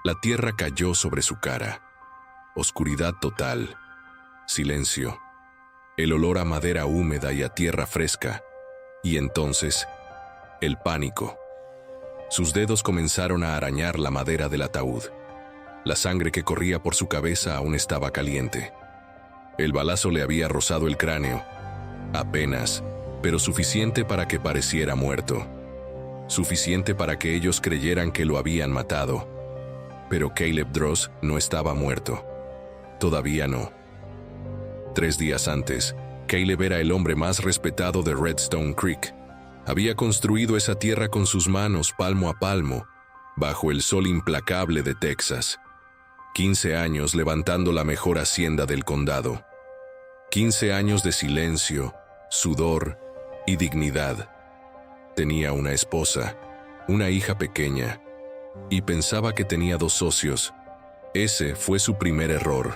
La tierra cayó sobre su cara. Oscuridad total. Silencio. El olor a madera húmeda y a tierra fresca. Y entonces, el pánico. Sus dedos comenzaron a arañar la madera del ataúd. La sangre que corría por su cabeza aún estaba caliente. El balazo le había rozado el cráneo. Apenas, pero suficiente para que pareciera muerto. Suficiente para que ellos creyeran que lo habían matado. Pero Caleb Dross no estaba muerto. Todavía no. 3 días antes, Caleb era el hombre más respetado de Redstone Creek. Había construido esa tierra con sus manos palmo a palmo, bajo el sol implacable de Texas. 15 años levantando la mejor hacienda del condado. 15 años de silencio, sudor y dignidad. Tenía una esposa, una hija pequeña, y pensaba que tenía 2 socios. Ese fue su primer error.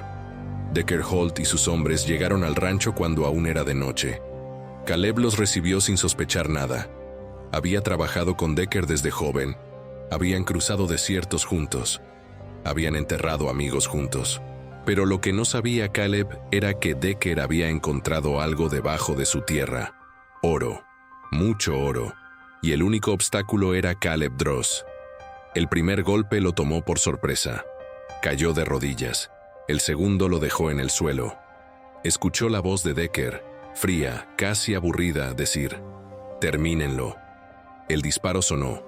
Decker Holt y sus hombres llegaron al rancho cuando aún era de noche. Caleb los recibió sin sospechar nada. Había trabajado con Decker desde joven. Habían cruzado desiertos juntos. Habían enterrado amigos juntos. Pero lo que no sabía Caleb era que Decker había encontrado algo debajo de su tierra. Oro. Mucho oro. Y el único obstáculo era Caleb Dross. El primer golpe lo tomó por sorpresa. Cayó de rodillas. El segundo lo dejó en el suelo. Escuchó la voz de Decker, fría, casi aburrida, decir: «Termínenlo». El disparo sonó.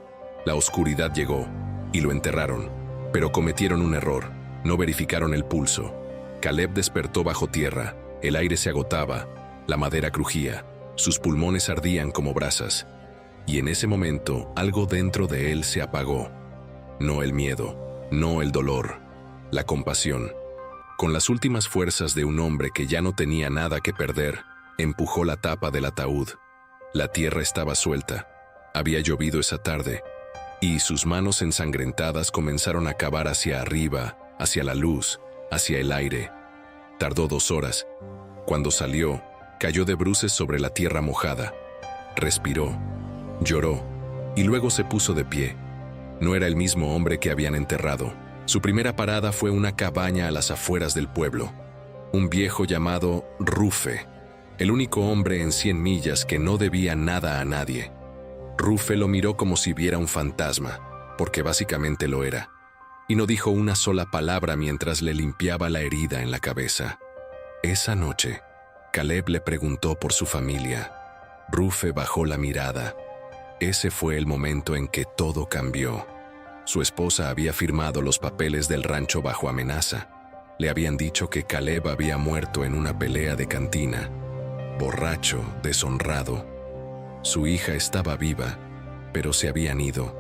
La oscuridad llegó, y lo enterraron. Pero cometieron un error. No verificaron el pulso. Caleb despertó bajo tierra. El aire se agotaba. La madera crujía. Sus pulmones ardían como brasas. Y en ese momento, algo dentro de él se apagó. No el miedo, no el dolor, la compasión. Con las últimas fuerzas de un hombre que ya no tenía nada que perder, empujó la tapa del ataúd. La tierra estaba suelta. Había llovido esa tarde, y sus manos ensangrentadas comenzaron a cavar hacia arriba, hacia la luz, hacia el aire. Tardó 2 horas. Cuando salió, cayó de bruces sobre la tierra mojada. Respiró, lloró, y luego se puso de pie. No era el mismo hombre que habían enterrado. Su primera parada fue una cabaña a las afueras del pueblo. Un viejo llamado Rufe, el único hombre en 100 millas que no debía nada a nadie. Rufe lo miró como si viera un fantasma, porque básicamente lo era, y no dijo una sola palabra mientras le limpiaba la herida en la cabeza. Esa noche, Caleb le preguntó por su familia. Rufe bajó la mirada. Ese fue el momento en que todo cambió. Su esposa había firmado los papeles del rancho bajo amenaza. Le habían dicho que Caleb había muerto en una pelea de cantina. Borracho, deshonrado. Su hija estaba viva, pero se habían ido.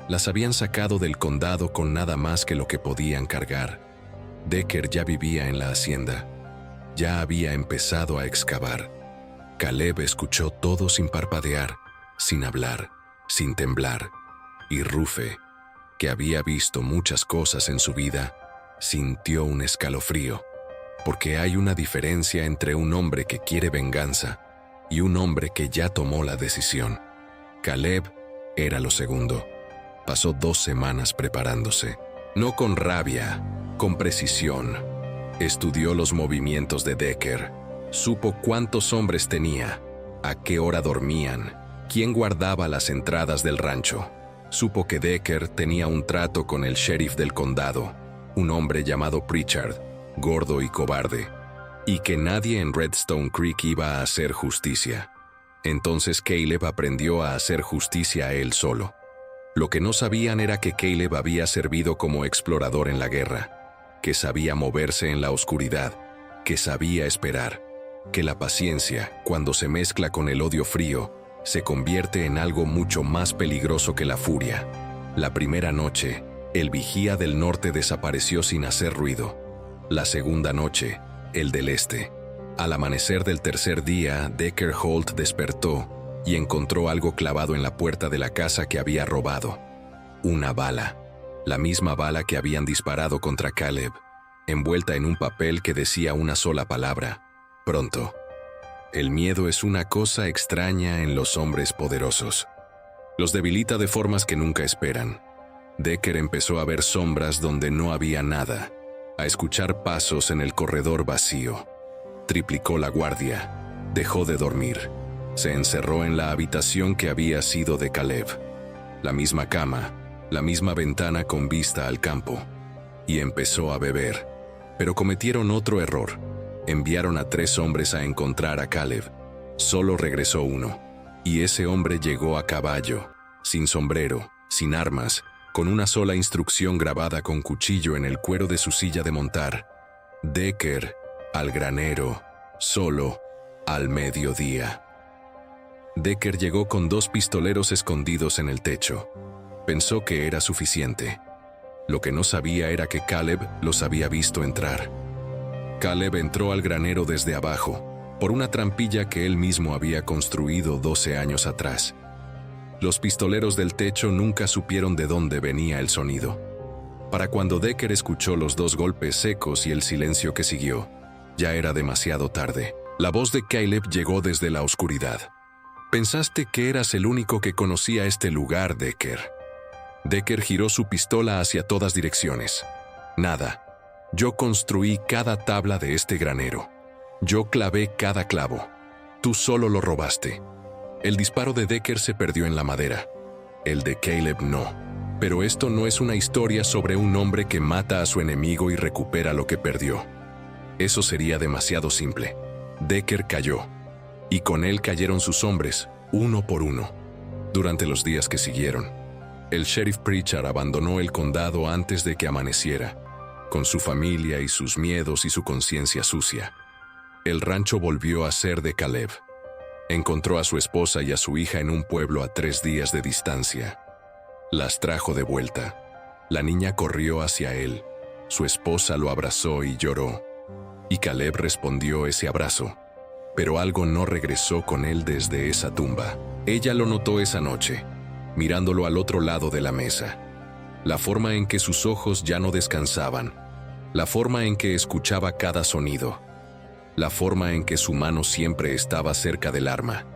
Las habían sacado del condado con nada más que lo que podían cargar. Decker ya vivía en la hacienda. Ya había empezado a excavar. Caleb escuchó todo sin parpadear, sin hablar, sin temblar. Y Rufe, que había visto muchas cosas en su vida, sintió un escalofrío. Porque hay una diferencia entre un hombre que quiere venganza y un hombre que ya tomó la decisión. Caleb era lo segundo. Pasó 2 semanas preparándose. No con rabia, con precisión. Estudió los movimientos de Decker. Supo cuántos hombres tenía, a qué hora dormían, quién guardaba las entradas del rancho. Supo que Decker tenía un trato con el sheriff del condado, un hombre llamado Pritchard, gordo y cobarde, y que nadie en Redstone Creek iba a hacer justicia. Entonces Caleb aprendió a hacer justicia a él solo. Lo que no sabían era que Caleb había servido como explorador en la guerra, que sabía moverse en la oscuridad, que sabía esperar, que la paciencia, cuando se mezcla con el odio frío, se convierte en algo mucho más peligroso que la furia. La primera noche, el vigía del norte desapareció sin hacer ruido. La segunda noche, el del este. Al amanecer del tercer día, Decker Holt despertó y encontró algo clavado en la puerta de la casa que había robado. Una bala. La misma bala que habían disparado contra Caleb, envuelta en un papel que decía una sola palabra: pronto. El miedo es una cosa extraña en los hombres poderosos. Los debilita de formas que nunca esperan. Decker empezó a ver sombras donde no había nada, a escuchar pasos en el corredor vacío. Triplicó la guardia, dejó de dormir, se encerró en la habitación que había sido de Caleb. La misma cama, la misma ventana con vista al campo, y empezó a beber. Pero cometieron otro error. Enviaron a 3 hombres a encontrar a Caleb. Solo regresó uno, y ese hombre llegó a caballo, sin sombrero, sin armas, con una sola instrucción grabada con cuchillo en el cuero de su silla de montar: Decker, al granero, solo, al mediodía. Decker llegó con 2 pistoleros escondidos en el techo. Pensó que era suficiente. Lo que no sabía era que Caleb los había visto entrar. Caleb entró al granero desde abajo, por una trampilla que él mismo había construido 12 años atrás. Los pistoleros del techo nunca supieron de dónde venía el sonido. Para cuando Decker escuchó los 2 golpes secos y el silencio que siguió, ya era demasiado tarde. La voz de Caleb llegó desde la oscuridad. «Pensaste que eras el único que conocía este lugar, Decker». Decker giró su pistola hacia todas direcciones. «Nada. Yo construí cada tabla de este granero. Yo clavé cada clavo. Tú solo lo robaste». El disparo de Decker se perdió en la madera. El de Caleb no. Pero esto no es una historia sobre un hombre que mata a su enemigo y recupera lo que perdió. Eso sería demasiado simple. Decker cayó. Y con él cayeron sus hombres, uno por uno. Durante los días que siguieron, el sheriff Pritchard abandonó el condado antes de que amaneciera, con su familia y sus miedos y su conciencia sucia. El rancho volvió a ser de Caleb. Encontró a su esposa y a su hija en un pueblo a 3 días de distancia. Las trajo de vuelta. La niña corrió hacia él. Su esposa lo abrazó y lloró. Y Caleb respondió ese abrazo. Pero algo no regresó con él desde esa tumba. Ella lo notó esa noche, mirándolo al otro lado de la mesa. La forma en que sus ojos ya no descansaban. La forma en que escuchaba cada sonido. La forma en que su mano siempre estaba cerca del arma.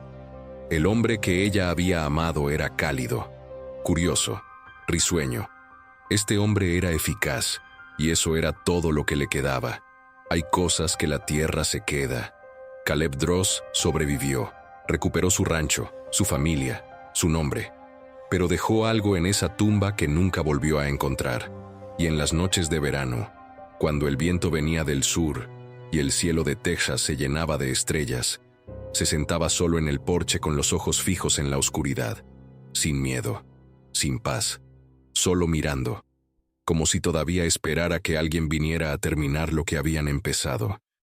El hombre que ella había amado era cálido, curioso, risueño. Este hombre era eficaz, y eso era todo lo que le quedaba. Hay cosas que la tierra se queda. Caleb Dross sobrevivió, recuperó su rancho, su familia, su nombre, pero dejó algo en esa tumba que nunca volvió a encontrar. Y en las noches de verano, cuando el viento venía del sur y el cielo de Texas se llenaba de estrellas, se sentaba solo en el porche con los ojos fijos en la oscuridad, sin miedo, sin paz, solo mirando, como si todavía esperara que alguien viniera a terminar lo que habían empezado.